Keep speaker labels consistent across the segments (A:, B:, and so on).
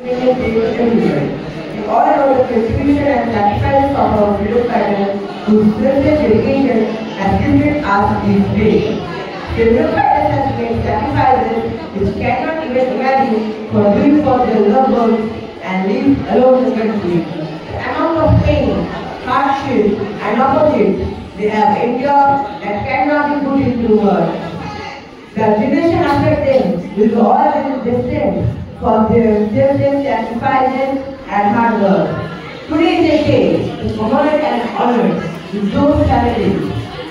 A: We all know the contribution and sacrifice of our freedom fighters whose selfless dedication has lifted us this day. The freedom fighters have made sacrifices which cannot even imagine for doing for their loved ones and live alone in the country. The amount of pain, hardship, and opposition they have endured that cannot be put into words. The generation after them will be all destined for their selfless sacrifices and hard work. Today is a day to commemorate and honor those families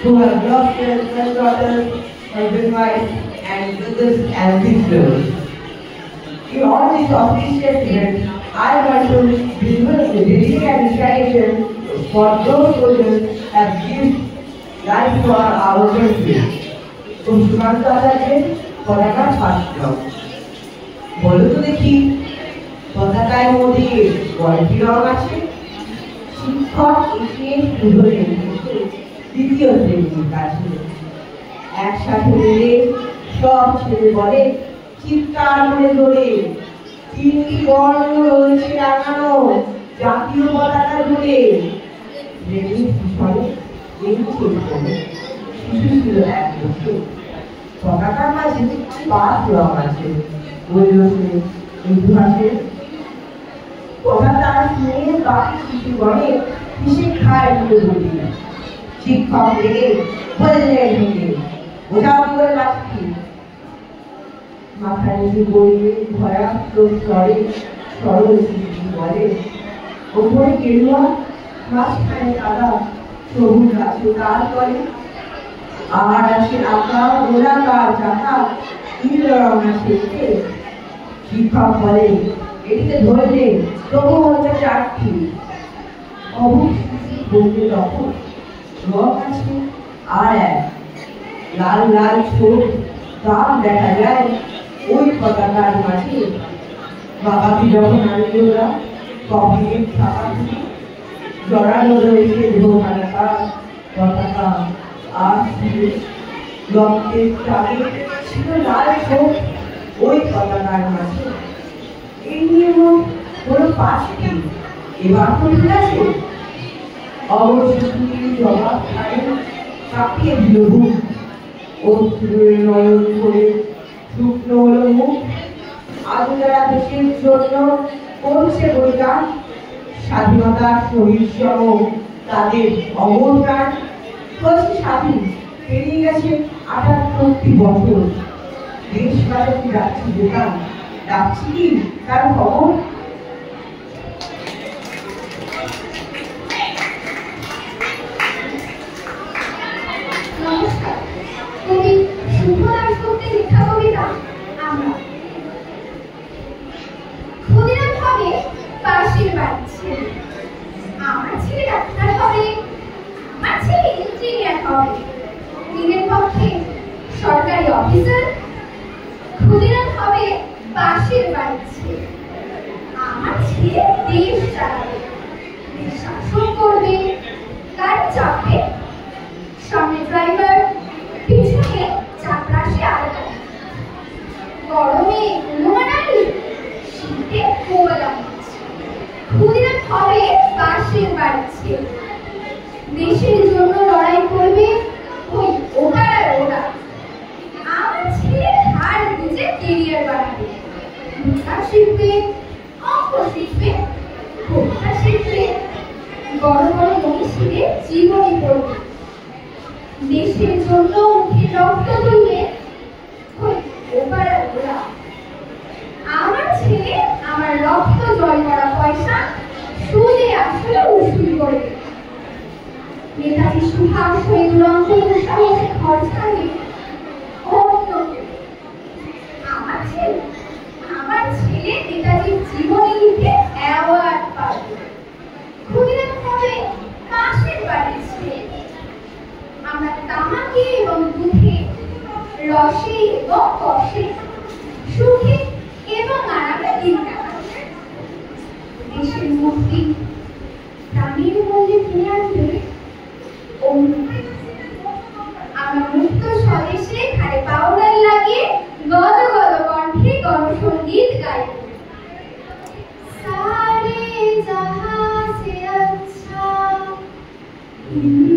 A: who have lost their granddaughters, husband, wives, and brothers and sisters. In all these auspicious events, I want to dedicate an inspiration for those soldiers who have given life for our country. Sushant আজাদের পতাকা first বলো তো দেখি পতাকায় মোদী কয়টি রং আছে? শিক্ষক এসে শুধলেন দ্বিতীয় শ্রেণীর কাছে একসাথে মিলে সব ছেলে বলে চিৎকার করে ধরে তিনটি বর্ণ রয়েছে রাঙানো জাতীয় পতাকা জুড়ে শ্রেণীর পিছনে শিশু ছিল এক বছর পতাকার মাঝে 5 রং আছে বলল সে ইতিহাসে পতাকার নিয়ে বাকি শিশুগণে কিসে খায় বলে বলি শিক্ষক রেগে বললেন ভেঙে ওটা করে লাঠি মাথা নিচে বইয়ে ভয়াত্মক স্বরে সরল শিশু বলে ওপরে কেরুয়া মাঝখানে কাদা সবুজ গাছে তার করে আর আছে আঁকা গোলাকার চাকা নীল রং আছে শিক্ষক বলে এটিতে ধরলে তবু হচ্ছে 4টি অবশ্যই বলতে তখন রং আছে আর এক লাল লাল ছোট দাগ দেখা যায় ওই পতাকার মাঝে বাবাকে যখন আনলে ওরা কফিনের ছাপা জড়ানো রয়েছে পতাকা আর রক্তের চালে ছিল লাল ছোপ ওই পতাকার মাঝে এই নিয়ম হলো 5টি এবার তো ঠিক আছে অবশ্যই জবাব ছাড়ে কাঁপিয়ে দিল বুক অশ্রুরে নয়ন করে শুকনো হলো মুখ আজ যারা দেশের জন্য করছে বলিদান স্বাধীনতার শহীদ সম তাদের অমর প্রাণ হচ্ছে স্বাধীন পেরিয়ে গেছে 78টি বছর দেশবাসী যাচ্ছি দোকান যাচ্ছি কি তার খবর
B: নমস্কার কবি শুভরাজ গুপ্তের লেখা কবিতা আমরা ক্ষুদিরাম হবে পাশের বাড়ির ছেলে আমার ছেলে ডাক্তার হবে আমার ছেলে ইঞ্জিনিয়ার হবে দিনের পক্ষে সরকারি অফিসার ক্ষুদিরাম হবে পাশের বাড়ির ছেলে আমার ছেলে দেশ চালাবে দেশ শাসন করবে গাড়ি চাপবে সামনে ড্রাইভার পিছনে চাপরাশি আলাদা গরমে গুলমানালি শীতে কোলা ক্ষুদিরাম হবে পাশের বাড়ির ছেলে দেশের জন্য লড়াই করবে ওই ওরা ওরা আমার ছেলে হার বুঝে কেরিয়ার বানাবে লেখা শিখবে অঙ্ক শিখবে কবিতা শিখবে বড় বড় মনীষীদের জীবনী পড়বে দেশের জন্য মুখে রক্ত তুলবে ওই ওরা আমার ছেলে আমার রক্ত জয় করা পয়সা সুদে আসলে উসুল করবে নেতাজি সুভাষ শহীদ রঞ্জন সাহসে ঘর ছাড়বে আমার ছেলে নেতাজির জীবনী লিখে অ্যাওয়ার্ড পাবে ক্ষুদিরাম হবে পাশের বাড়ির ছেলে আমরা তামাকে এবং দুধে রসে এবং কষে সুখে এবং আরামে দিন কাটাবে দেশের মুক্তি প্রাণীর মূল্যে কিনে আনবে আমরা মুক্ত Thank you.